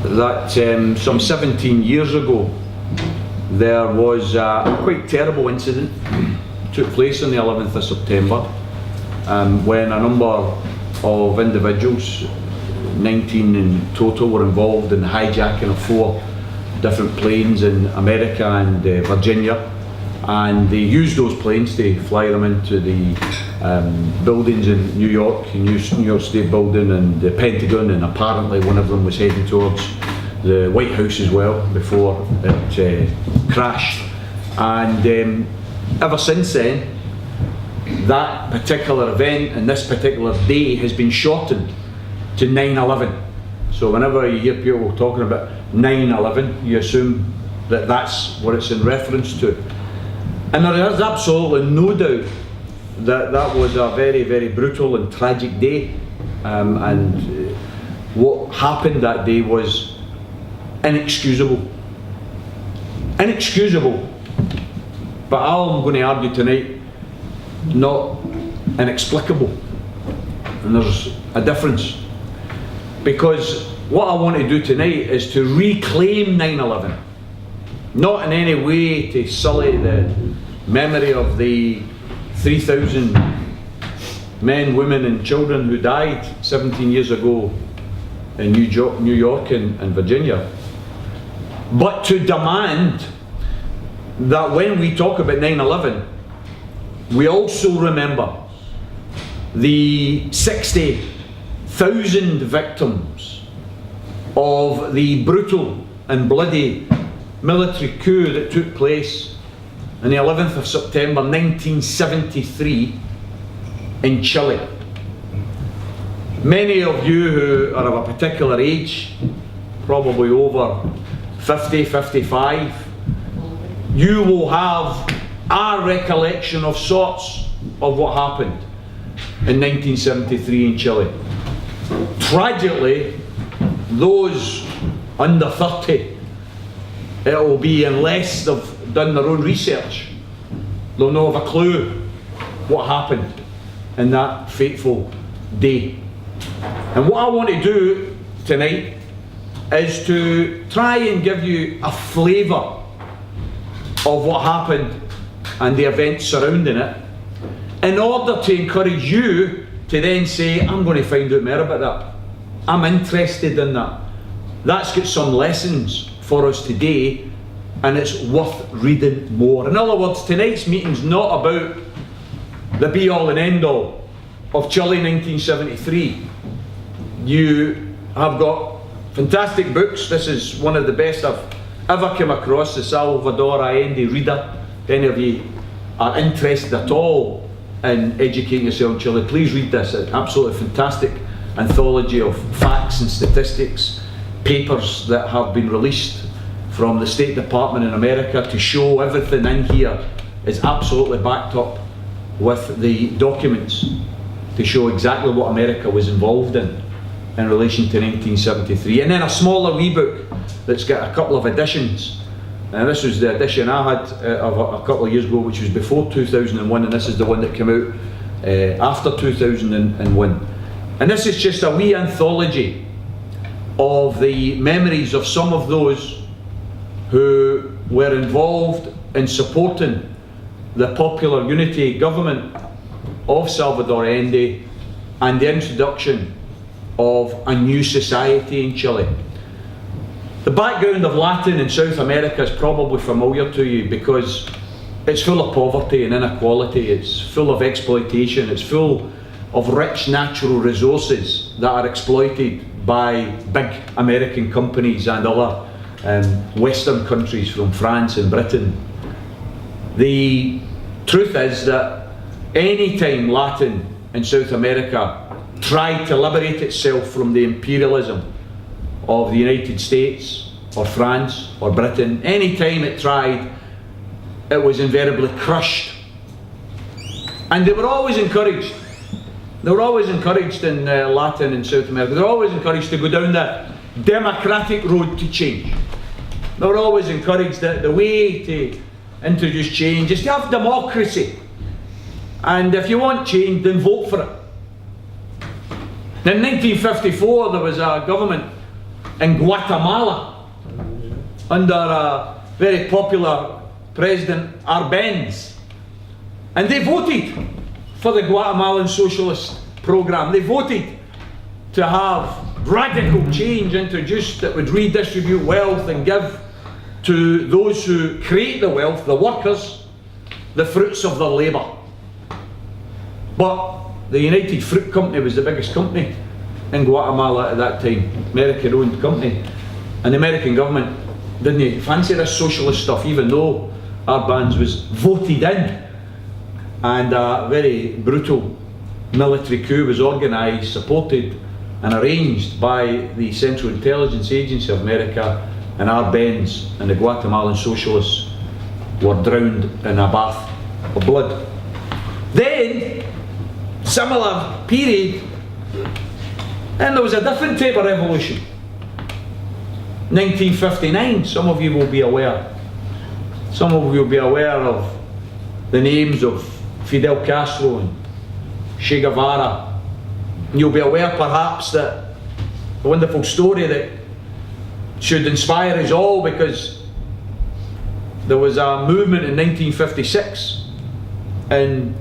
that some 17 years ago there was a quite terrible incident took place on the 11th of September when a number of individuals, 19 in total, were involved in the hijacking of 4 different planes in America and Virginia, and they used those planes to fly them into the buildings in New York, New York State building and the Pentagon, and apparently one of them was heading towards the White House as well before it crashed. And ever since then, that particular event and this particular day has been shortened to 9/11. So whenever you hear people talking about 9/11, you assume that that's what it's in reference to. And there is absolutely no doubt that that was a very, very brutal and tragic day. And what happened that day was inexcusable. Inexcusable. But all I'm going to argue tonight, not inexplicable. And there's a difference. Because what I want to do tonight is to reclaim 9/11. Not in any way to sully the memory of the 3,000 men, women and children who died 17 years ago in New York and Virginia. But to demand that when we talk about 9/11, we also remember the 60,000 victims of the brutal and bloody military coup that took place on the 11th of September 1973 in Chile. Many of you who are of a particular age, probably over 50, 55, you will have a recollection of sorts of what happened in 1973 in Chile. Tragically, those under 30, it will be, unless they've done their own research, they'll not have a clue what happened in that fateful day. And what I want to do tonight is to try and give you a flavour of what happened and the events surrounding it, in order to encourage you to then say, I'm going to find out more about that. I'm interested in that. That's got some lessons for us today, and it's worth reading more. In other words, tonight's meeting's not about the be-all and end-all of Chile 1973. You have got fantastic books. This is one of the best I've ever come across, the Salvador Allende Reader. If any of you are interested at all in educating yourself in Chile, please read this. It's an absolutely fantastic anthology of facts and statistics, papers that have been released from the State Department in America to show everything in here is absolutely backed up with the documents to show exactly what America was involved in relation to 1973. And then a smaller wee book that's got a couple of editions. And this was the edition I had of a couple of years ago, which was before 2001, and this is the one that came out after 2001. And this is just a wee anthology of the memories of some of those who were involved in supporting the Popular Unity government of Salvador Allende and the introduction of a new society in Chile. The background of Latin and South America is probably familiar to you because it's full of poverty and inequality, it's full of exploitation, it's full of rich natural resources that are exploited by big American companies and other Western countries from France and Britain. The truth is that any time Latin and South America tried to liberate itself from the imperialism of the United States or France or Britain, any time it tried, it was invariably crushed. And they were always encouraged. They were always encouraged in Latin and South America. They were always encouraged to go down the democratic road to change. They were always encouraged that the way to introduce change is to have democracy. And if you want change, then vote for it. In 1954, there was a government in Guatemala under a very popular President Arbenz. And they voted for the Guatemalan socialist program. They voted to have radical change introduced that would redistribute wealth and give to those who create the wealth, the workers, the fruits of their labour. But the United Fruit Company was the biggest company in Guatemala at that time, American-owned company, and the American government didn't fancy this socialist stuff, even though Arbenz was voted in, and a very brutal military coup was organised, supported and arranged by the Central Intelligence Agency of America, and Arbenz and the Guatemalan socialists were drowned in a bath of blood. Then, similar period, and there was a different type of revolution. 1959, some of you will be aware. Some of you will be aware of the names of Fidel Castro and Che Guevara. You'll be aware perhaps that a wonderful story that should inspire us all, because there was a movement in 1956 in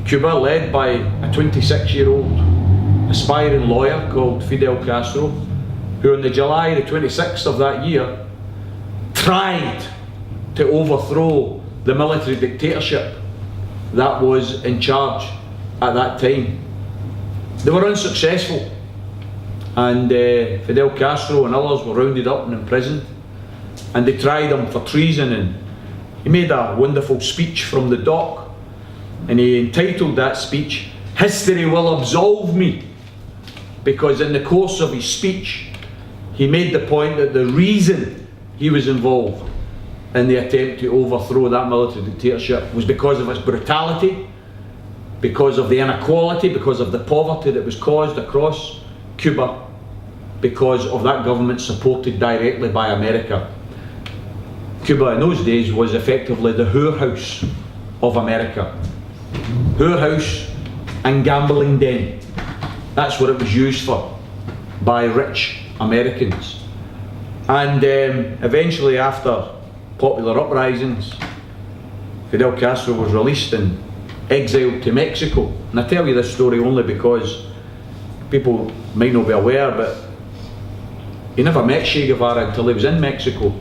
Cuba led by a 26-year-old aspiring lawyer called Fidel Castro, who on the July the 26th of that year tried to overthrow the military dictatorship that was in charge at that time. They were unsuccessful, and Fidel Castro and others were rounded up and imprisoned, and they tried him for treason, and he made a wonderful speech from the dock, and he entitled that speech, "History Will Absolve Me," because in the course of his speech he made the point that the reason he was involved in the attempt to overthrow that military dictatorship was because of its brutality, because of the inequality, because of the poverty that was caused across Cuba, because of that government supported directly by America. Cuba in those days was effectively the whorehouse of America. Whorehouse and gambling den. That's what it was used for by rich Americans. And eventually, after popular uprisings, Fidel Castro was released and exiled to Mexico. And I tell you this story only because people might not be aware, but he never met Che Guevara until he was in Mexico.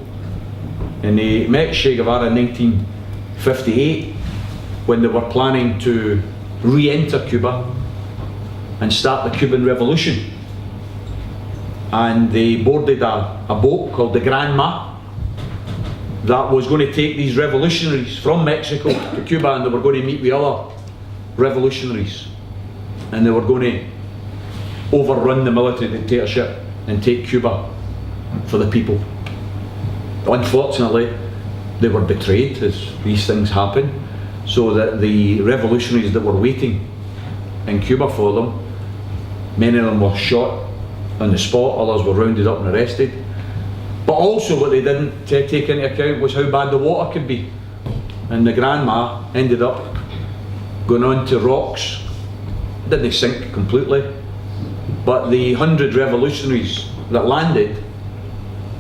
And he met Che Guevara in 1958 when they were planning to re-enter Cuba and start the Cuban Revolution. And they boarded a boat called the Granma that was going to take these revolutionaries from Mexico to Cuba, and they were going to meet with other revolutionaries, and they were going to overrun the military dictatorship and take Cuba for the people. Unfortunately, they were betrayed, as these things happen, so that the revolutionaries that were waiting in Cuba for them, many of them were shot on the spot, others were rounded up and arrested. But also what they didn't take into account was how bad the water could be. And the Granma ended up going on to rocks. Didn't sink completely, but the 100 revolutionaries that landed,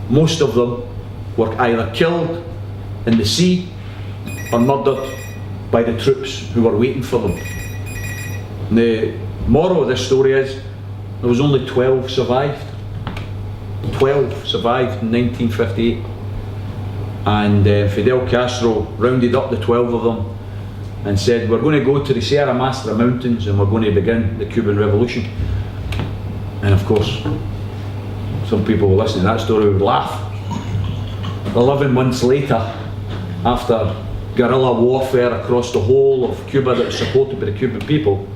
most of them were either killed in the sea or murdered by the troops who were waiting for them. And the moral of this story is there was only 12 survived. 12 survived in 1958, and Fidel Castro rounded up the 12 of them and said, we're going to go to the Sierra Maestra mountains and we're going to begin the Cuban Revolution. And of course, some people who listen to that story would laugh. 11 months later, after guerrilla warfare across the whole of Cuba that was supported by the Cuban people,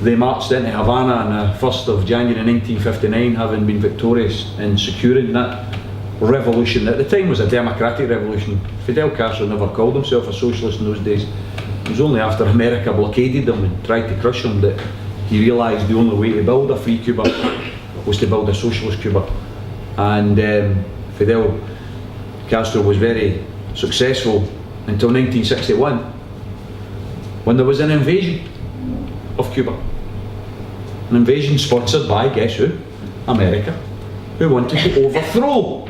they marched into Havana on the 1st of January 1959, having been victorious in securing that revolution. At the time was a democratic revolution. Fidel Castro never called himself a socialist in those days. It was only after America blockaded him and tried to crush him that he realised the only way to build a free Cuba was to build a socialist Cuba. And Fidel Castro was very successful until 1961, when there was an invasion of Cuba. An invasion sponsored by, guess who? America. who wanted to overthrow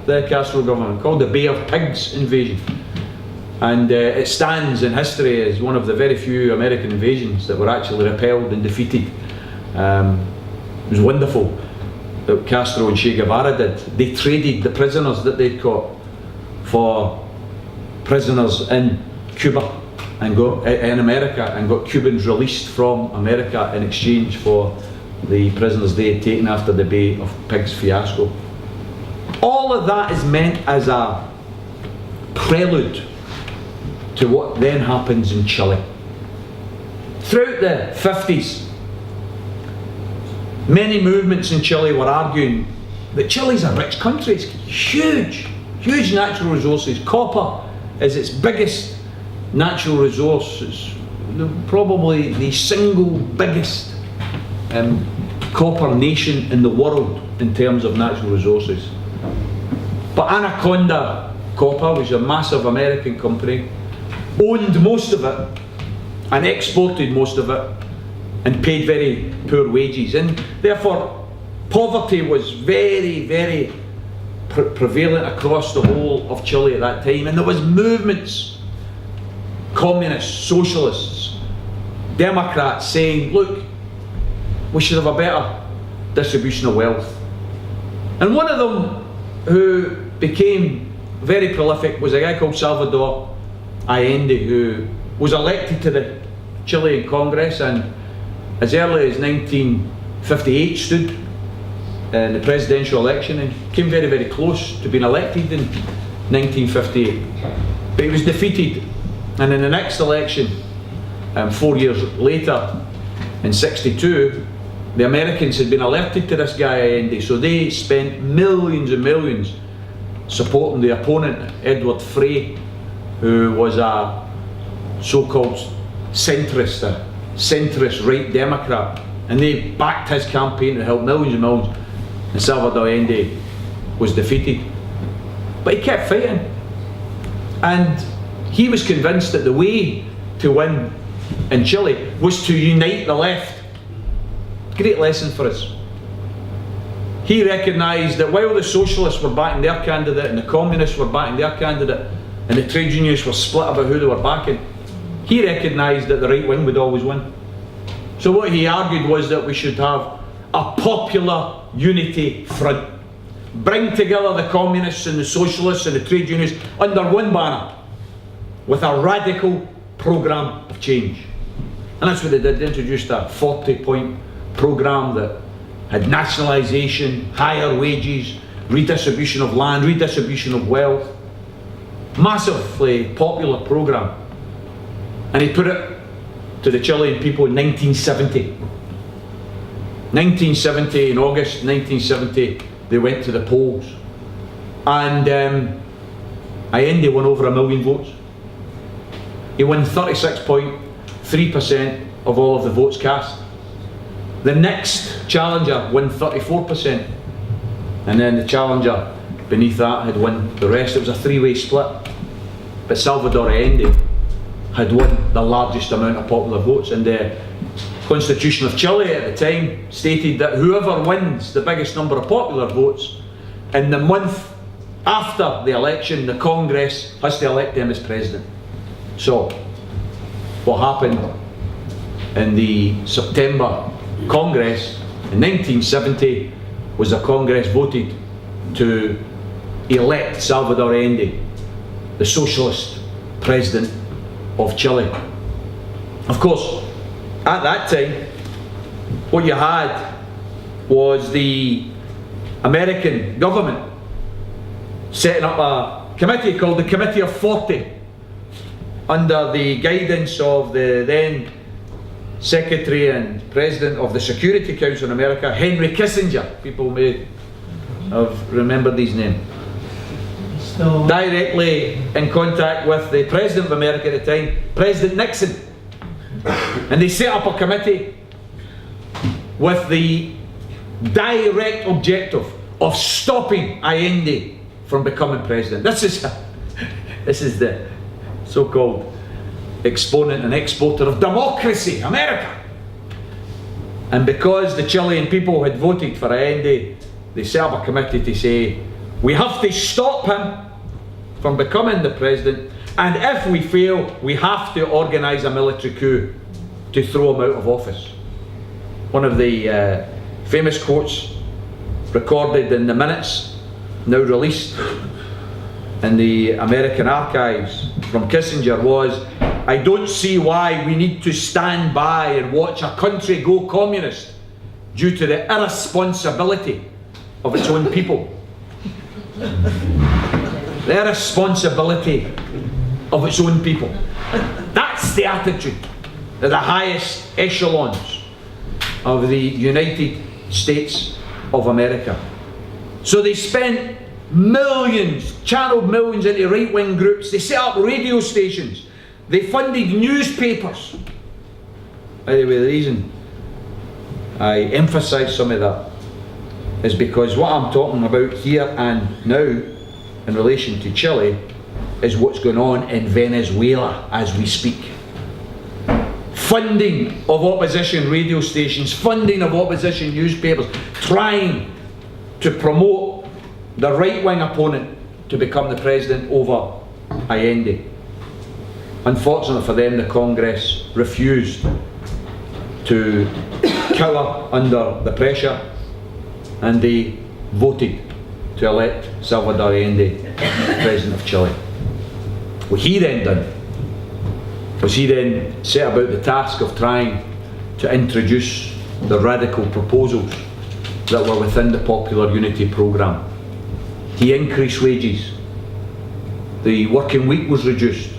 the Castro government, called the Bay of Pigs invasion. And it stands in history as one of the very few American invasions that were actually repelled and defeated. It was wonderful that Castro and Che Guevara did. They traded the prisoners that they'd caught for prisoners in Cuba and in America, and got Cubans released from America in exchange for the prisoners they had taken after the Bay of Pigs fiasco. All of that is meant as a prelude to what then happens in Chile. Throughout the 50s, many movements in Chile were arguing that Chile's a rich country. It's huge natural resources. Copper is its biggest natural resource. It's probably the single biggest copper nation in the world in terms of natural resources. But Anaconda Copper, which is a massive American company, owned most of it and exported most of it and paid very poor wages, and therefore poverty was very prevalent across the whole of Chile at that time. And there was movements, communists, socialists, Democrats, saying, look, we should have a better distribution of wealth. And one of them who became very prolific was a guy called Salvador Allende, who was elected to the Chilean Congress, and as early as 1958 stood in the presidential election and came very close to being elected in 1958. But he was defeated, and in the next election, 4 years later, in 62, the Americans had been alerted to this guy Allende, so they spent millions and millions supporting the opponent, Edward Frey, who was a so-called centrist, right Democrat, and they backed his campaign to help millions and millions, and Salvador Allende was defeated. But he kept fighting, and he was convinced that the way to win in Chile was to unite the left. Great lesson for us. He recognised that while the socialists were backing their candidate and the communists were backing their candidate and the trade unionists were split about who they were backing, he recognised that the right wing would always win. So what he argued was that we should have a popular unity front. Bring together the communists and the socialists and the trade unionists under one banner with a radical programme of change. And that's what they did. They introduced a 40-point programme that had nationalisation, higher wages, redistribution of land, redistribution of wealth. Massively popular programme. And he put it to the Chilean people in 1970. 1970, in August 1970, they went to the polls. And Allende won over 1 million votes. He won 36.3% of all of the votes cast. The next challenger won 34%. And then the challenger beneath that had won the rest. It was a three-way split. But Salvador Allende had won the largest amount of popular votes, and the Constitution of Chile at the time stated that whoever wins the biggest number of popular votes in the month after the election, the Congress has to elect them as president. So what happened in the September Congress in 1970 was the Congress voted to elect Salvador Allende, the socialist president of Chile. Of course, at that time, what you had was the American government setting up a committee called the Committee of 40 under the guidance of the then Secretary and President of the Security Council in America, Henry Kissinger. People may have remembered these names. Directly in contact with the President of America at the time, President Nixon. And they set up a committee with the direct objective of stopping Allende from becoming president. This is the so-called exponent and exporter of democracy, America. And because the Chilean people had voted for Allende, they set up a committee to say, we have to stop him from becoming the president, and if we fail, we have to organise a military coup to throw him out of office. One of the famous quotes recorded in the minutes, now released in the American archives, from Kissinger was, I don't see why we need to stand by and watch a country go communist due to the irresponsibility of its own people. The irresponsibility of its own people. That's the attitude at the highest echelons of the United States of America. So they spent millions, channeled millions into right-wing groups. They set up radio stations. They funded newspapers. By the way, the reason I emphasise some of that is because what I'm talking about here and now in relation to Chile is what's going on in Venezuela as we speak. Funding of opposition radio stations, funding of opposition newspapers, trying to promote the right-wing opponent to become the president over Allende. Unfortunately for them, the Congress refused to cower under the pressure, and they voted to elect Salvador Allende president of Chile. What he then done was he then set about the task of trying to introduce the radical proposals that were within the Popular Unity programme. He increased wages, the working week was reduced,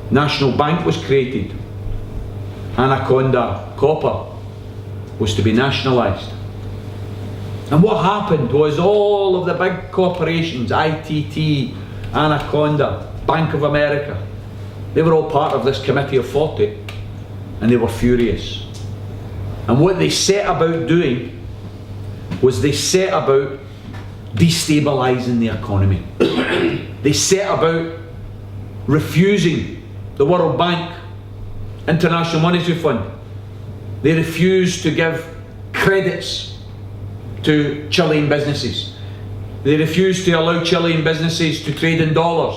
National Bank was created, Anaconda Copper was to be nationalised. And what happened was all of the big corporations, ITT, Anaconda, Bank of America, they were all part of this Committee of 40, and they were furious. And what they set about doing was they set about destabilising the economy. They set about refusing the World Bank, International Monetary Fund. They refused to give credits to Chilean businesses. They refused to allow Chilean businesses to trade in dollars.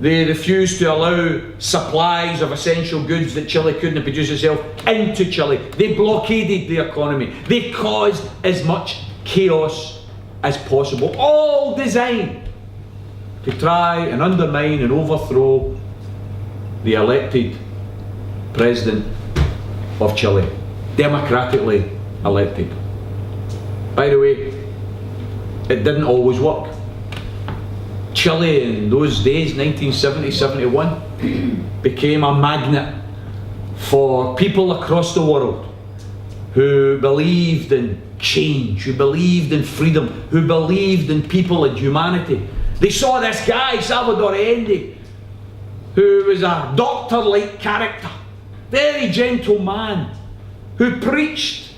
They refused to allow supplies of essential goods that Chile couldn't produce itself into Chile. They blockaded the economy. They caused as much chaos as possible, all designed to try and undermine and overthrow the elected president of Chile, democratically elected. By the way, it didn't always work. Chile in those days, 1970-71, became a magnet for people across the world who believed in change, who believed in freedom, who believed in people and humanity. They saw this guy, Salvador Allende, who was a doctor-like character, very gentle man, who preached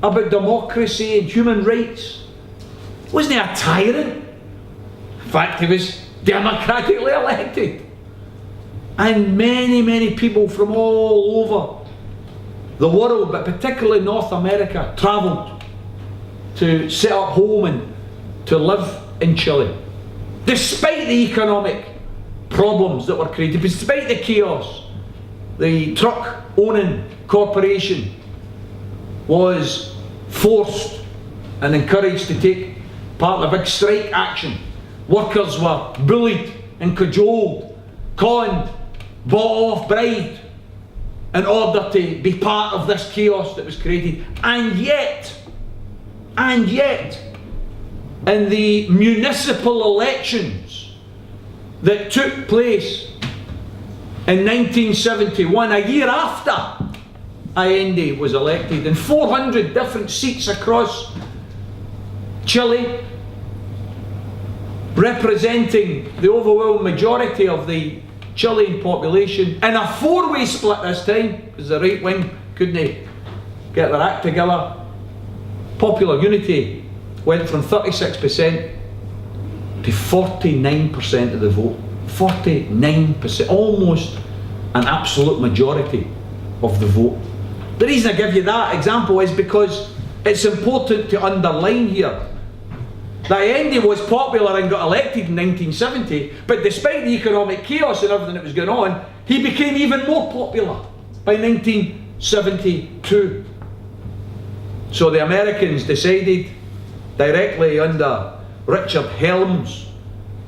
about democracy and human rights. Wasn't he a tyrant? In fact, he was democratically elected. And many, many people from all over the world, but particularly North America, travelled to set up home and to live in Chile. Despite the economic problems that were created, despite the chaos, the truck owning corporation was forced and encouraged to take part in a big strike action. Workers were bullied and cajoled, conned, bought off, bribed in order to be part of this chaos that was created. And yet, in the municipal elections that took place in 1971, a year after Allende was elected, in 400 different seats across Chile, representing the overwhelming majority of the Chilean population, in a four-way split this time, because the right wing couldn't get their act together. Popular Unity went from 36% to 49% of the vote. 49%, almost an absolute majority of the vote. The reason I give you that example is because it's important to underline here that Allende was popular and got elected in 1970, but despite the economic chaos and everything that was going on, he became even more popular by 1972. So the Americans decided, directly under Richard Helms,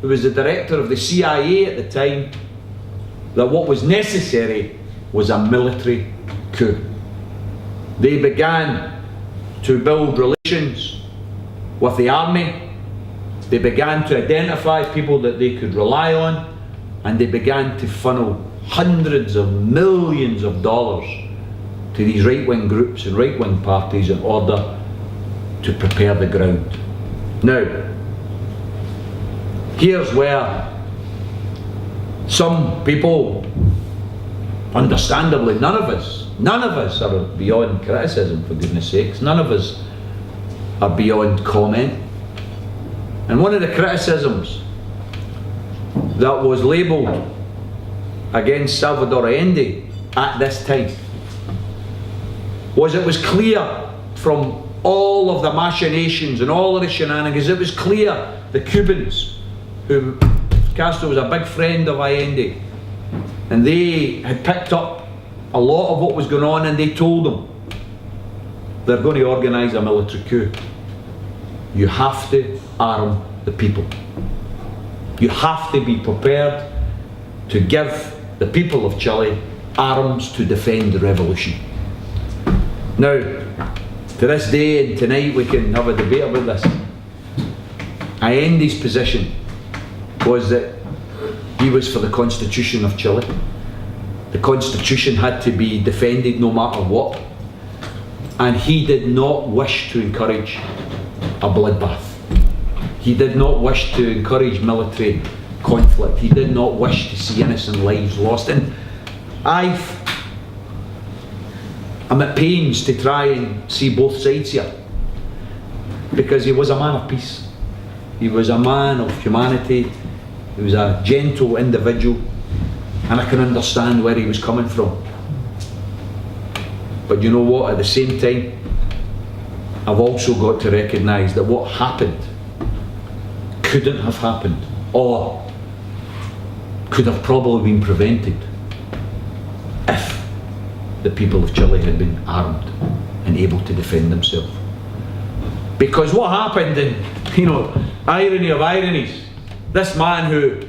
who was the director of the CIA at the time, that what was necessary was a military coup. They began to build relations with the army. They began to identify people that they could rely on, and they began to funnel hundreds of millions of dollars to these right-wing groups and right-wing parties in order to prepare the ground. Now, here's where some people, understandably, none of us are beyond criticism, for goodness sakes. None of us are beyond comment. And one of the criticisms that was labelled against Salvador Allende at this time was it was clear from all of the machinations and all of the shenanigans, it was clear the Cubans, who Castro was a big friend of Allende, and they had picked up a lot of what was going on, and they told him they're going to organise a military coup. You have to arm the people. You have to be prepared to give the people of Chile arms to defend the revolution. Now, to this day and tonight we can have a debate about this. Allende's position was that he was for the Constitution of Chile. The Constitution had to be defended no matter what, and he did not wish to encourage a bloodbath. He did not wish to encourage military conflict. He did not wish to see innocent lives lost. And I'm at pains to try and see both sides here, because he was a man of peace. He was a man of humanity. He was a gentle individual, and I can understand where he was coming from. But you know what, at the same time, I've also got to recognise that what happened couldn't have happened, or could have probably been prevented, if the people of Chile had been armed and able to defend themselves. Because what happened, and irony of ironies, this man who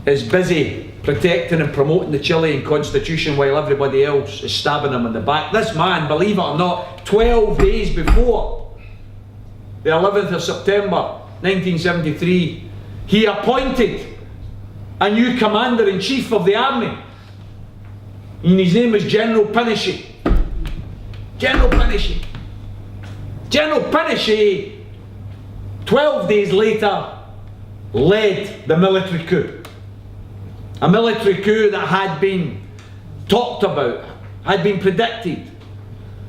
is busy protecting and promoting the Chilean Constitution while everybody else is stabbing him in the back, this man, believe it or not, 12 days before the 11th of September 1973, he appointed a new commander-in-chief of the army, and his name was General Pinochet. General Pinochet. General Pinochet, 12 days later, led the military coup. A military coup that had been talked about, had been predicted.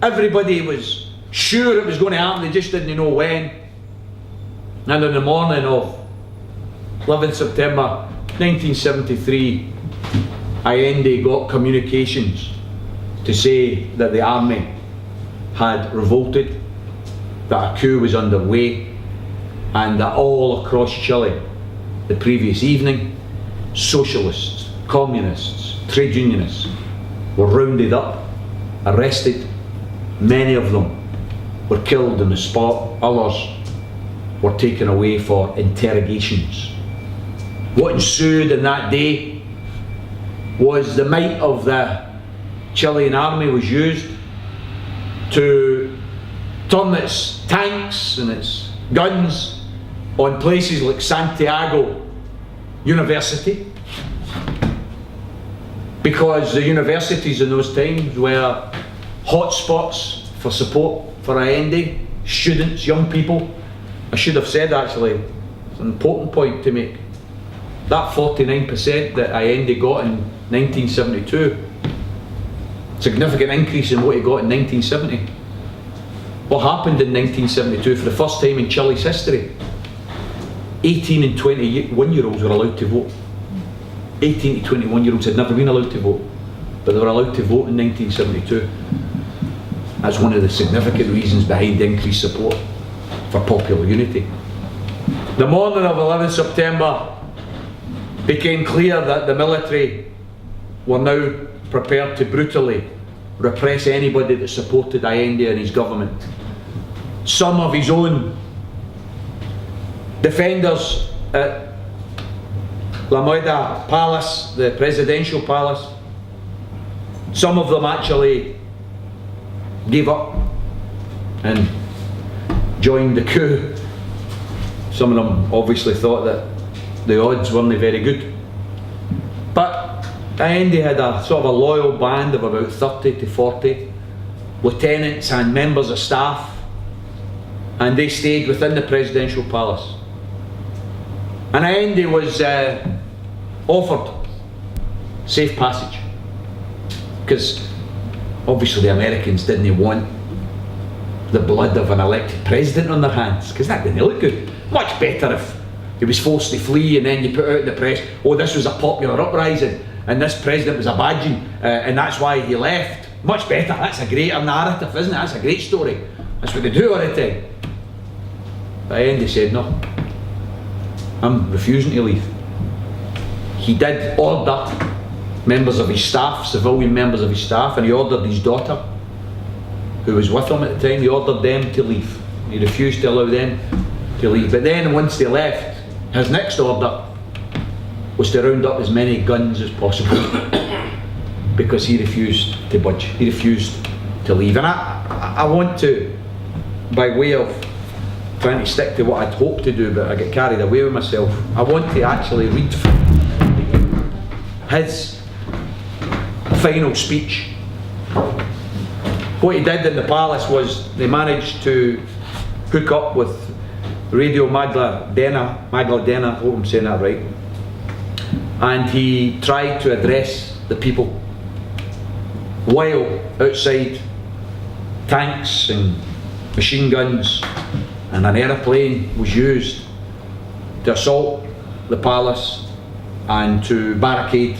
Everybody was sure it was going to happen, they just didn't know when. And on the morning of 11th September 1973, Allende got communications to say that the army had revolted, that a coup was underway, and that all across Chile the previous evening, socialists, communists, trade unionists were rounded up, arrested. Many of them were killed on the spot, others were taken away for interrogations. What ensued in that day was the might of the Chilean army was used to turn its tanks and its guns on places like Santiago University, because the universities in those times were hotspots for support for Allende, students, young people. I should have said, actually, it's an important point to make. That 49% that Allende got in 1972, significant increase in what he got in 1970. What happened in 1972 for the first time in Chile's history? 18 and 21-year-olds were allowed to vote. 18 to 21-year-olds had never been allowed to vote, but they were allowed to vote in 1972. That's one of the significant reasons behind the increased support for popular unity. The morning of 11 September became clear that the military were now prepared to brutally repress anybody that supported Allende and his government. Some of his own defenders at La Moeda Palace, the presidential palace, some of them actually gave up and joined the coup. Some of them obviously thought that the odds weren't very good. But Allende had a sort of a loyal band of about 30 to 40 lieutenants and members of staff, and they stayed within the presidential palace. And Allende was offered safe passage, because obviously the Americans didn't want the blood of an elected president on their hands, because that didn't look good. Much better if he was forced to flee and then you put out in the press, oh, this was a popular uprising and this president was a badging and that's why he left. Much better. That's a greater narrative, isn't it? That's a great story. That's what they do all the time. But Allende said, no, I'm refusing to leave. He did order members of his staff, civilian members of his staff, and he ordered his daughter, who was with him at the time, he ordered them to leave. He refused to allow them to leave. But then once they left, his next order was to round up as many guns as possible because he refused to budge. He refused to leave. And I want to, by way of trying to stick to what I'd hoped to do, but I get carried away with myself, I want to actually read his final speech. What he did in the palace was they managed to hook up with Radio Magdalena, I hope I'm saying that right, and he tried to address the people while outside tanks and machine guns and an aeroplane was used to assault the palace and to barricade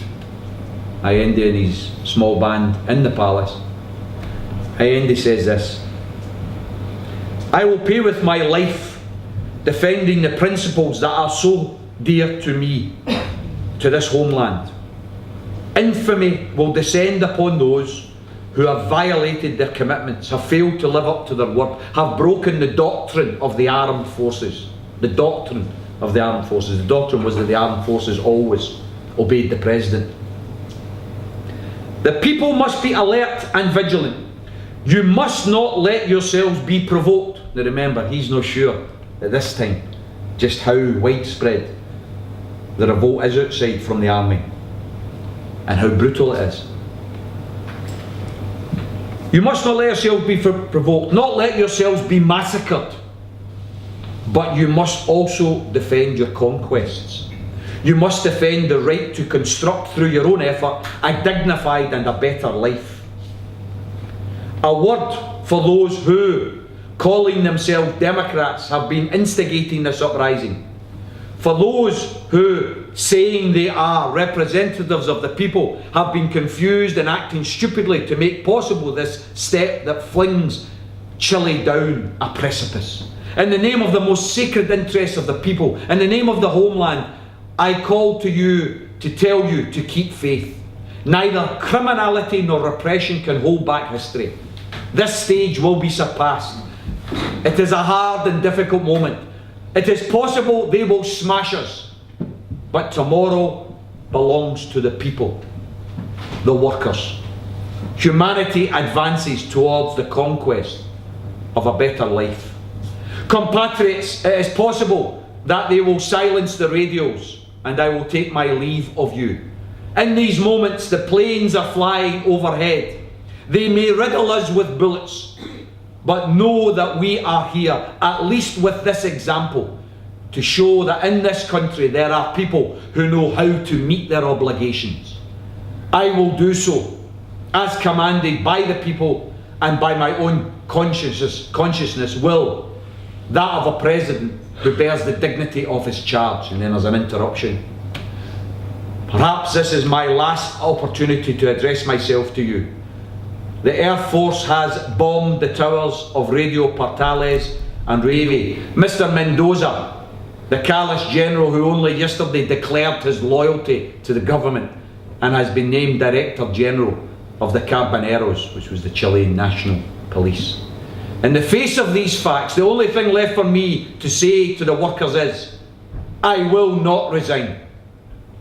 Allende and his small band in the palace. Allende says this: I will pay with my life defending the principles that are so dear to me, to this homeland. Infamy will descend upon those who have violated their commitments, have failed to live up to their word, have broken the doctrine of the armed forces. The doctrine of the armed forces. The doctrine was that the armed forces always obeyed the president. The people must be alert and vigilant. You must not let yourselves be provoked. Now remember, he's not sure at this time just how widespread the revolt is outside from the army and how brutal it is. You must not let yourselves be provoked, not let yourselves be massacred, but you must also defend your conquests. You must defend the right to construct through your own effort a dignified and a better life. A word for those who, calling themselves Democrats, have been instigating this uprising. For those who, saying they are representatives of the people, have been confused and acting stupidly to make possible this step that flings Chile down a precipice. In the name of the most sacred interests of the people, in the name of the homeland, I call to you to tell you to keep faith. Neither criminality nor repression can hold back history. This stage will be surpassed. It is a hard and difficult moment. It is possible they will smash us, but tomorrow belongs to the people, the workers. Humanity advances towards the conquest of a better life. Compatriots, it is possible that they will silence the radios and I will take my leave of you. In these moments, the planes are flying overhead. They may riddle us with bullets, but know that we are here, at least with this example, to show that in this country there are people who know how to meet their obligations. I will do so, as commanded by the people and by my own consciousness will, that of a president who bears the dignity of his charge. And then there's an interruption. Perhaps this is my last opportunity to address myself to you. The Air Force has bombed the towers of Radio Portales and Revie. Mr. Mendoza, the callous general who only yesterday declared his loyalty to the government and has been named Director General of the Carabineros, which was the Chilean National Police. In the face of these facts, the only thing left for me to say to the workers is, I will not resign.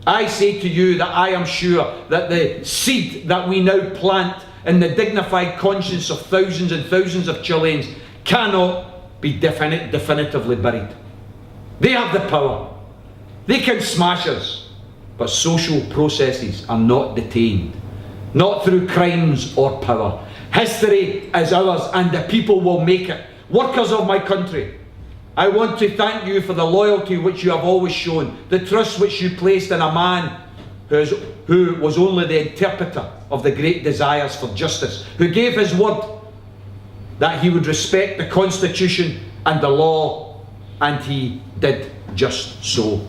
I say to you that I am sure that the seed that we now plant in the dignified conscience of thousands and thousands of Chileans cannot be definitively buried. They have the power. They can smash us. But social processes are not detained. Not through crimes or power. History is ours and the people will make it. Workers of my country, I want to thank you for the loyalty which you have always shown, the trust which you placed in a man who was only the interpreter of the great desires for justice, who gave his word that he would respect the Constitution and the law, and he did just so.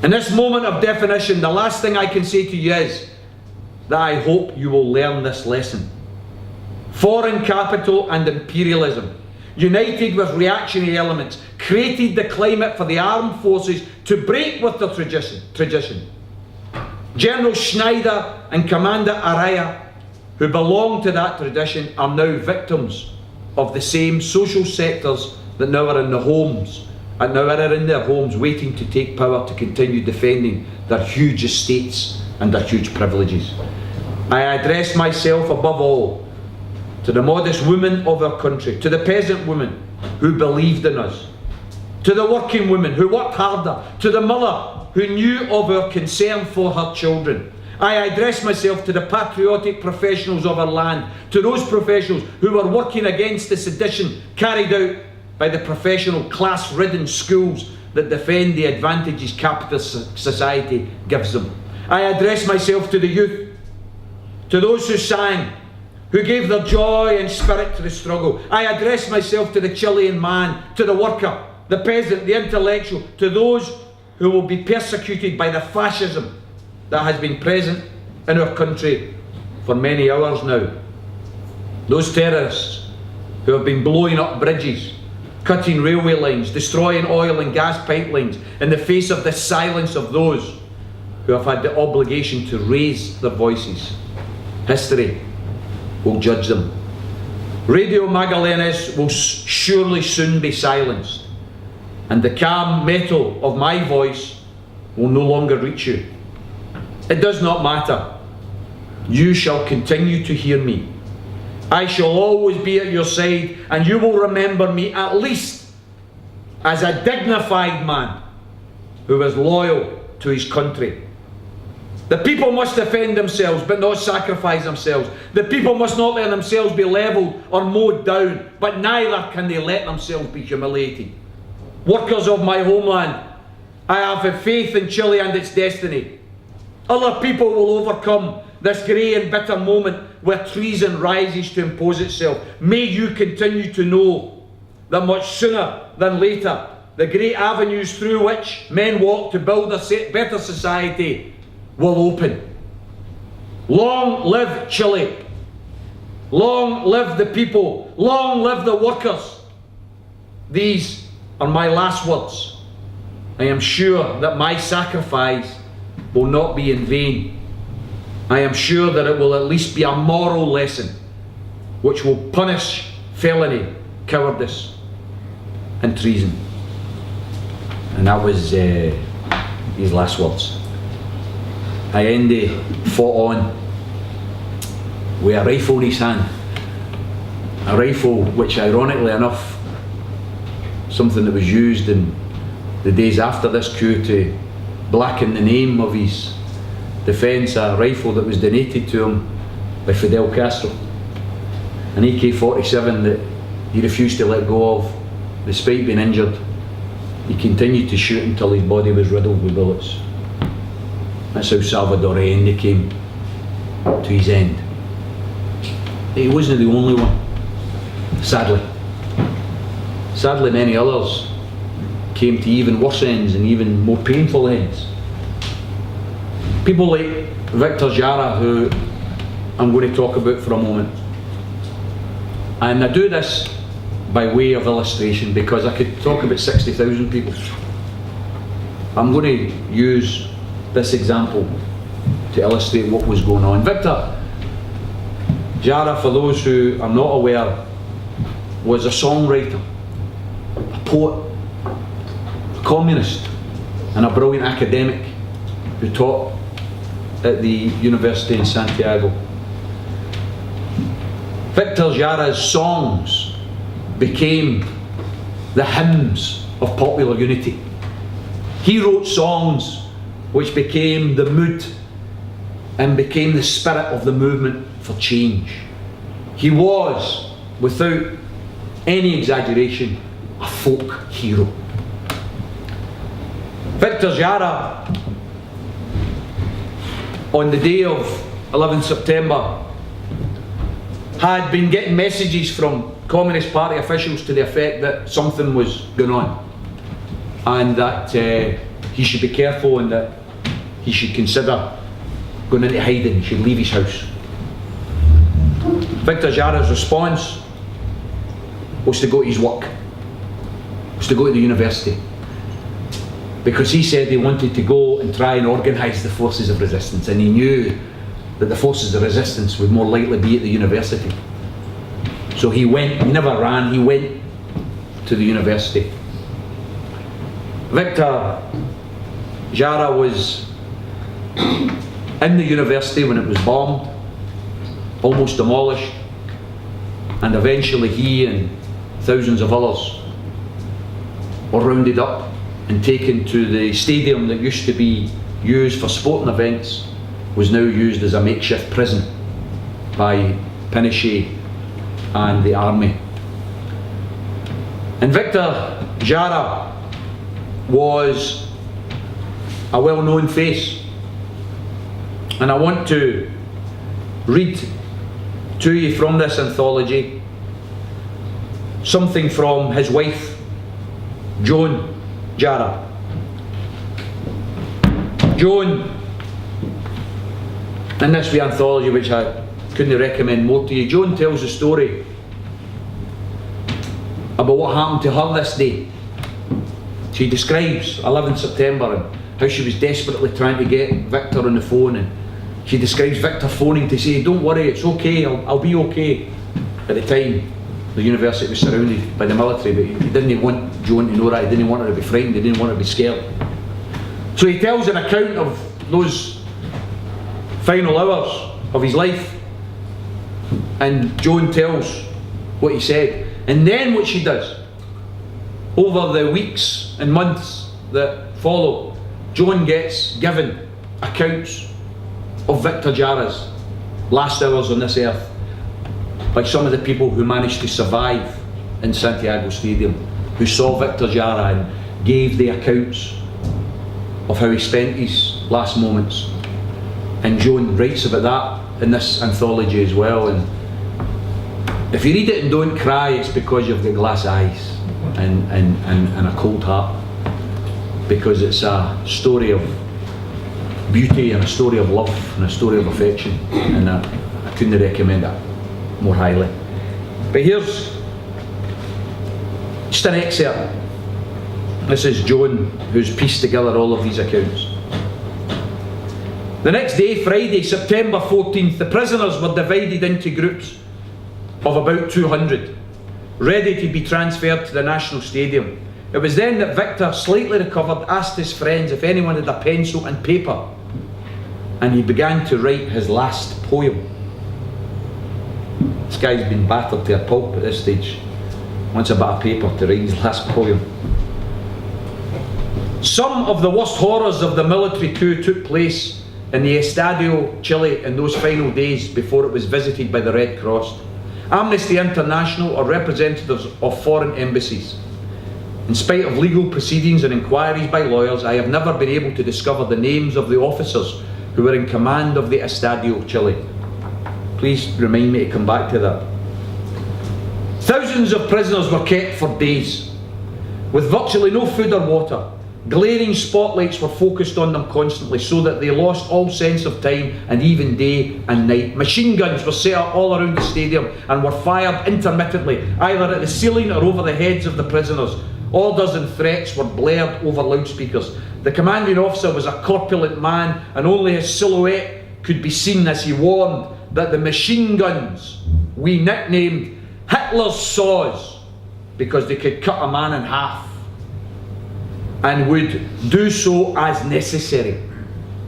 In this moment of definition, the last thing I can say to you is that I hope you will learn this lesson. Foreign capital and imperialism, united with reactionary elements, created the climate for the armed forces to break with the tradition. General Schneider and Commander Araya, who belong to that tradition, are now victims of the same social sectors that now are in the homes, and now are in their homes waiting to take power to continue defending their huge estates and their huge privileges. I address myself above all to the modest women of our country, to the peasant women who believed in us, to the working women who worked harder, to the mother who knew of our concern for her children. I address myself to the patriotic professionals of our land, to those professionals who were working against the sedition carried out by the professional class-ridden schools that defend the advantages capitalist society gives them. I address myself to the youth, to those who sang, who gave their joy and spirit to the struggle. I address myself to the Chilean man, to the worker, the peasant, the intellectual, to those who will be persecuted by the fascism that has been present in our country for many hours now. Those terrorists who have been blowing up bridges, cutting railway lines, destroying oil and gas pipelines in the face of the silence of those who have had the obligation to raise their voices. History will judge them. Radio Magallanes will surely soon be silenced, and the calm metal of my voice will no longer reach you. It does not matter. You shall continue to hear me. I shall always be at your side, and you will remember me at least as a dignified man who is loyal to his country. The people must defend themselves but not sacrifice themselves. The people must not let themselves be levelled or mowed down, but neither can they let themselves be humiliated. Workers of my homeland, I have faith in Chile and its destiny. Other people will overcome this grey and bitter moment where treason rises to impose itself. May you continue to know that much sooner than later, the great avenues through which men walk to build a better society will open. Long live Chile. Long live the people. Long live the workers. These are my last words. I am sure that my sacrifice will not be in vain. I am sure that it will at least be a moral lesson which will punish felony, cowardice and treason. And that was his last words. Allende fought on with a rifle in his hand. A rifle which, ironically enough, something that was used in the days after this coup to blacken the name of his defence, a rifle that was donated to him by Fidel Castro, an AK-47 that he refused to let go of despite being injured. He continued to shoot until his body was riddled with bullets. That's how Salvador Allende came to his end. He wasn't the only one, sadly. Sadly, many others came to even worse ends and even more painful ends. People like Victor Jara, who I'm going to talk about for a moment. And I do this by way of illustration because I could talk about 60,000 people. I'm going to use this example to illustrate what was going on. Victor Jara, for those who are not aware, was a songwriter, a poet, a communist, and a brilliant academic who taught at the University in Santiago. Victor Jara's songs became the hymns of popular unity. He wrote songs which became the mood and became the spirit of the movement for change. He was, without any exaggeration, a folk hero. Victor Jara, on the day of 11 September, had been getting messages from Communist Party officials to the effect that something was going on and that he should be careful and that he should consider going into hiding, he should leave his house. Victor Jara's response was to go to his work, was to go to the university, because he said he wanted to go and try and organise the forces of resistance, and he knew that the forces of resistance would more likely be at the university. So he went, he never ran, he went to the university. Victor Jara was in the university when it was bombed, almost demolished, and eventually he and thousands of others were rounded up and taken to the stadium that used to be used for sporting events, was now used as a makeshift prison by Pinochet and the army. And Victor Jara was a well-known face, and I want to read to you from this anthology something from his wife, Joan Jara. Joan, in this wee anthology, which I couldn't recommend more to you, Joan tells a story about what happened to her this day. She describes 11 September and how she was desperately trying to get Victor on the phone, and she describes Victor phoning to say, "Don't worry, it's okay, I'll be okay." At the time, the university was surrounded by the military, but he didn't want Joan to know that, he didn't want her to be frightened, he didn't want her to be scared. So he tells an account of those final hours of his life, and Joan tells what he said. And then what she does, over the weeks and months that follow, Joan gets given accounts of Victor Jara's last hours on this earth by some of the people who managed to survive in Santiago Stadium, who saw Victor Jara and gave the accounts of how he spent his last moments. And Joan writes about that in this anthology as well. And if you read it and don't cry, it's because you've got glass eyes and a cold heart, because it's a story of beauty and a story of love and a story of affection, and I couldn't recommend it more highly. But here's just an excerpt. This is Joan, who's pieced together all of these accounts. The next day, Friday, September 14th, the prisoners were divided into groups of about 200, ready to be transferred to the National Stadium. It was then that Victor, slightly recovered, asked his friends if anyone had a pencil and paper, and he began to write his last poem. This guy's been battered to a pulp at this stage. Wants a bit of paper to write his last poem. Some of the worst horrors of the military coup took place in the Estadio Chile in those final days before it was visited by the Red Cross, Amnesty International, or representatives of foreign embassies. In spite of legal proceedings and inquiries by lawyers, I have never been able to discover the names of the officers who were in command of the Estadio Chile. Please remind me to come back to that. Thousands of prisoners were kept for days, with virtually no food or water. Glaring spotlights were focused on them constantly so that they lost all sense of time and even day and night. Machine guns were set up all around the stadium and were fired intermittently, either at the ceiling or over the heads of the prisoners. Orders and threats were blared over loudspeakers. The commanding officer was a corpulent man, and only his silhouette could be seen as he warned that the machine guns we nicknamed Hitler's saws because they could cut a man in half and would do so as necessary.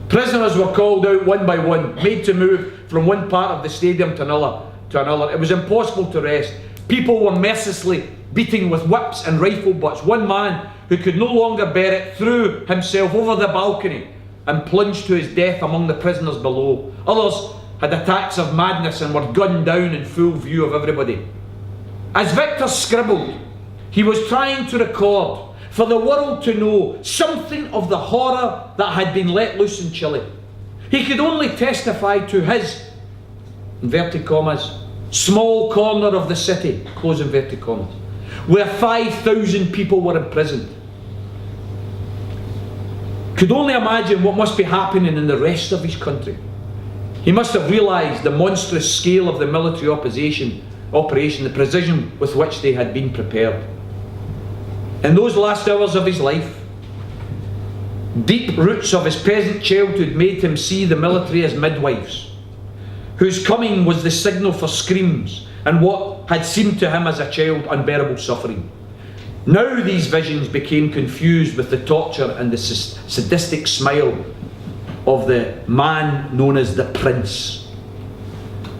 Prisoners were called out one by one, made to move from one part of the stadium to another. It was impossible to rest. People were mercilessly beating with whips and rifle butts. One man who could no longer bear it threw himself over the balcony and plunged to his death among the prisoners below. Others had attacks of madness and were gunned down in full view of everybody. As Victor scribbled, he was trying to record for the world to know something of the horror that had been let loose in Chile. He could only testify to his, inverted commas, small corner of the city, close inverted commas, where 5,000 people were imprisoned. Could only imagine what must be happening in the rest of his country. He must have realised the monstrous scale of the military operation, the precision with which they had been prepared. In those last hours of his life, deep roots of his peasant childhood made him see the military as midwives, whose coming was the signal for screams and what had seemed to him as a child unbearable suffering. Now these visions became confused with the torture and the sadistic smile of the man known as the Prince.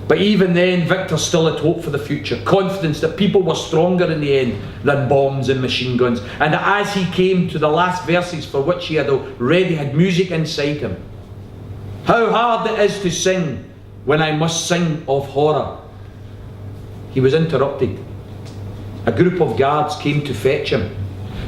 But even then, Victor still had hope for the future, confidence that people were stronger in the end than bombs and machine guns, and that as he came to the last verses for which he had already had music inside him, how hard it is to sing when I must sing of horror, he was interrupted. A group of guards came to fetch him,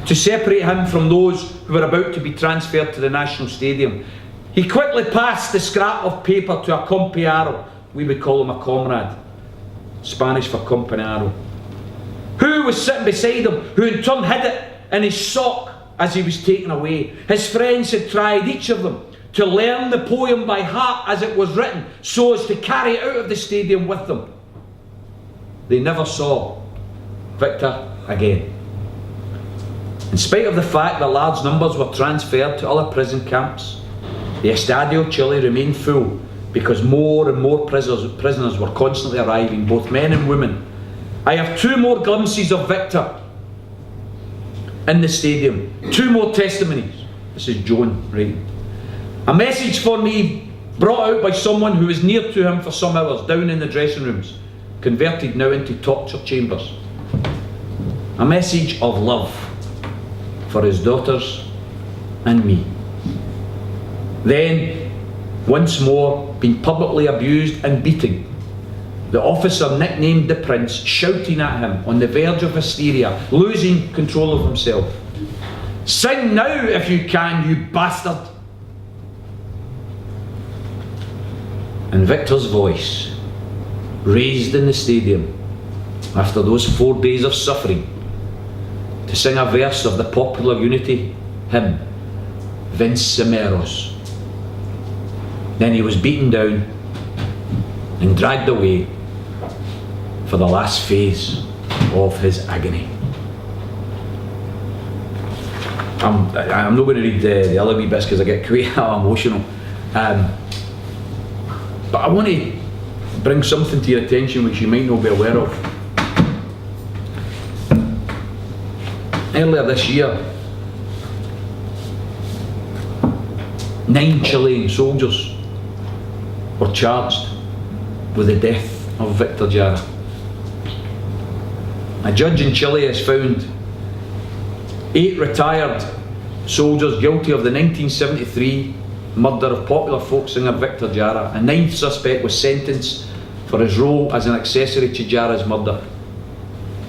to separate him from those who were about to be transferred to the National Stadium. He quickly passed the scrap of paper to a compañero. We would call him a comrade, Spanish for compañero, who was sitting beside him, who in turn hid it in his sock as he was taken away. His friends had tried, each of them, to learn the poem by heart as it was written, so as to carry it out of the stadium with them. They never saw Victor again. In spite of the fact that large numbers were transferred to other prison camps, the Estadio Chile remained full because more and more prisoners were constantly arriving, both men and women. I have two more glimpses of Victor in the stadium, two more testimonies. This is Joan writing. A message for me brought out by someone who was near to him for some hours, down in the dressing rooms, converted now into torture chambers. A message of love for his daughters and me. Then, once more, being publicly abused and beaten, the officer nicknamed the Prince, shouting at him on the verge of hysteria, losing control of himself. "Sing now if you can, you bastard!" And Victor's voice, raised in the stadium after those 4 days of suffering, to sing a verse of the popular unity hymn, Vencemos. Then he was beaten down and dragged away for the last phase of his agony. I'm not going to read the other wee bits because I get quite emotional. But I want to bring something to your attention which you might not be aware of. Earlier this year, 9 Chilean soldiers were charged with the death of Victor Jara. A judge in Chile has found 8 retired soldiers guilty of the 1973 murder of popular folk singer Victor Jara. A 9th suspect was sentenced for his role as an accessory to Jara's murder.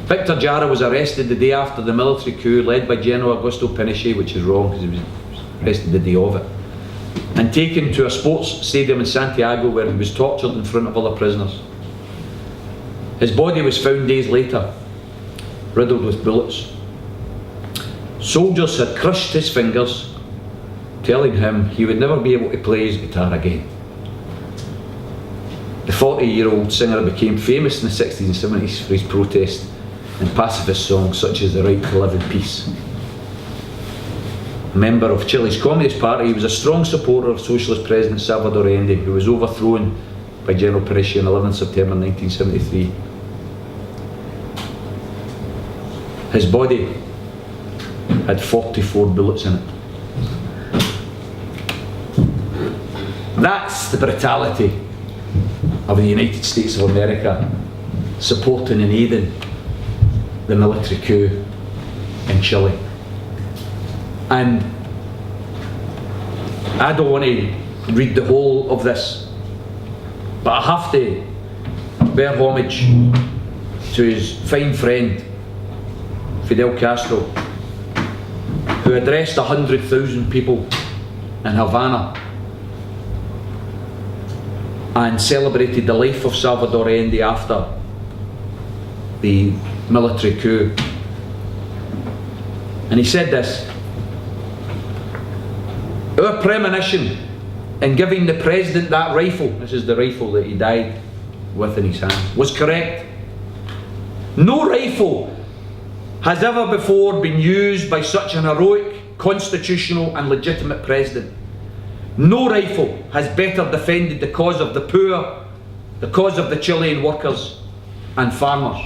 Victor Jara was arrested the day after the military coup led by General Augusto Pinochet, which is wrong because he was arrested the day of it, and taken to a sports stadium in Santiago where he was tortured in front of other prisoners. His body was found days later, riddled with bullets. Soldiers had crushed his fingers, telling him he would never be able to play his guitar again. The 40-year-old singer became famous in the 60s and 70s for his protest and pacifist songs such as The Right to Live in Peace. A member of Chile's Communist Party, he was a strong supporter of Socialist President Salvador Allende, who was overthrown by General Pinochet on 11 September 1973. His body had 44 bullets in it. That's the brutality of the United States of America supporting and aiding the military coup in Chile. And I don't want to read the whole of this, but I have to bear homage to his fine friend Fidel Castro, who addressed 100,000 people in Havana and celebrated the life of Salvador Allende after the military coup. And he said this: "Our premonition in giving the president that rifle," this is the rifle that he died with in his hand, "was correct. No rifle has ever before been used by such an heroic, constitutional and legitimate president. No rifle has better defended the cause of the poor, the cause of the Chilean workers and farmers."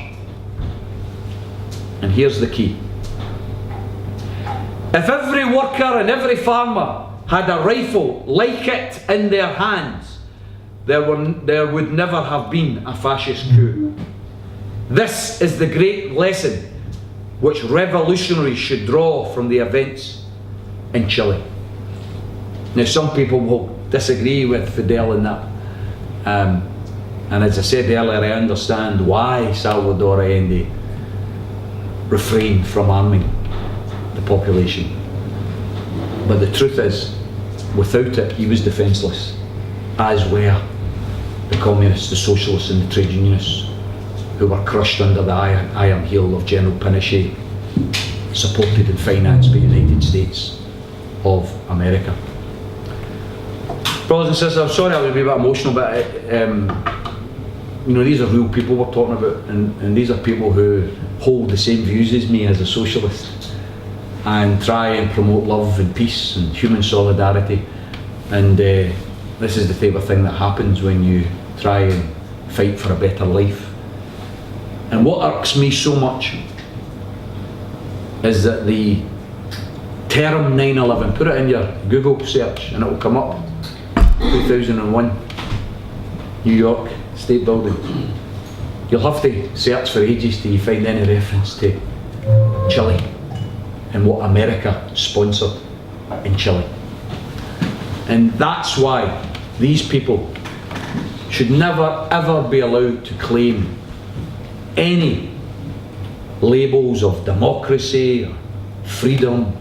And here's the key: if every worker and every farmer had a rifle like it in their hands, there would never have been a fascist coup. This is the great lesson which revolutionaries should draw from the events in Chile. Now, some people will disagree with Fidel in that, and as I said earlier, I understand why Salvador Allende refrained from arming the population. But the truth is, without it, he was defenceless, as were the communists, the socialists and the trade unionists, who were crushed under the iron heel of General Pinochet, supported and financed by the United States of America. Brothers and sisters, I'm sorry I was a bit emotional, but you know, these are real people we're talking about, and these are people who hold the same views as me as a socialist and try and promote love and peace and human solidarity. And this is the type of thing that happens when you try and fight for a better life. And what irks me so much is that the term 9/11, put it in your Google search and it will come up, 2001, New York State Building. You'll have to search for ages till you find any reference to Chile and what America sponsored in Chile. And that's why these people should never ever be allowed to claim any labels of democracy or freedom.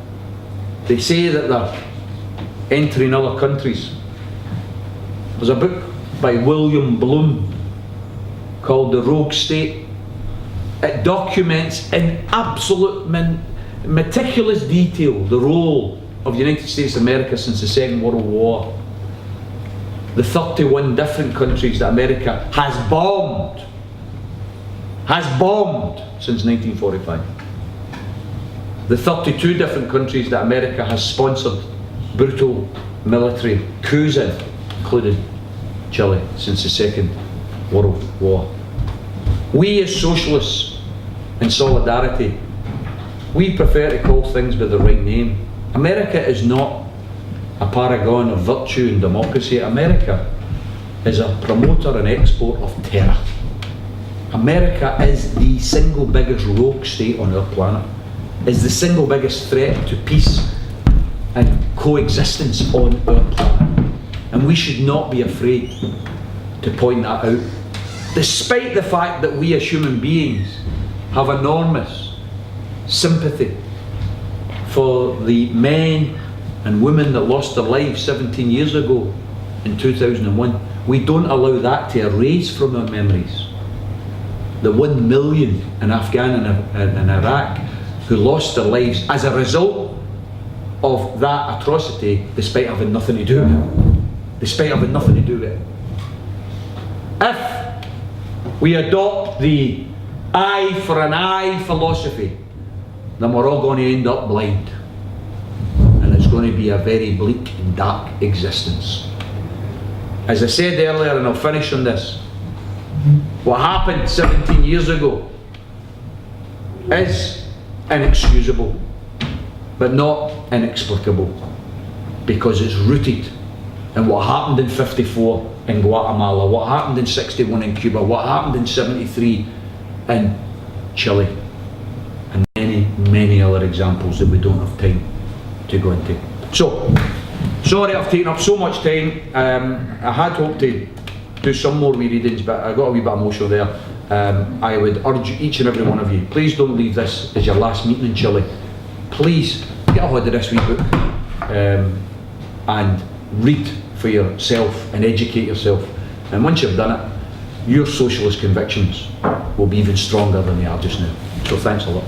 They say that they're entering other countries. There's a book by William Bloom called The Rogue State. It documents in absolute meticulous detail the role of the United States of America since the Second World War. The 31 different countries that America has bombed since 1945. The 32 different countries that America has sponsored brutal military coups in, including Chile, since the Second World War. We as socialists in solidarity, we prefer to call things by the right name. America is not a paragon of virtue and democracy. America is a promoter and export of terror. America is the single biggest rogue state on our planet, is the single biggest threat to peace and coexistence on our planet. And we should not be afraid to point that out, despite the fact that we as human beings have enormous sympathy for the men and women that lost their lives 17 years ago in 2001. We don't allow that to erase from our memories the 1 million in Afghan and Iraq who lost their lives as a result of that atrocity, despite having nothing to do with it. Despite having nothing to do with it. If we adopt the eye for an eye philosophy, then we're all going to end up blind. And it's going to be a very bleak and dark existence. As I said earlier, and I'll finish on this, what happened 17 years ago is inexcusable, but not inexplicable, because it's rooted in what happened in 54 in Guatemala, what happened in 61 in Cuba, what happened in 73 in Chile, and many, many other examples that we don't have time to go into. So, sorry I've taken up so much time. I had hoped to do some more wee readings, but I got a wee bit emotional there. I would urge each and every one of you, please don't leave this as your last meeting in Chile. Please get a hold of this wee book and read for yourself and educate yourself. And once you've done it, your socialist convictions will be even stronger than they are just now. So thanks a lot.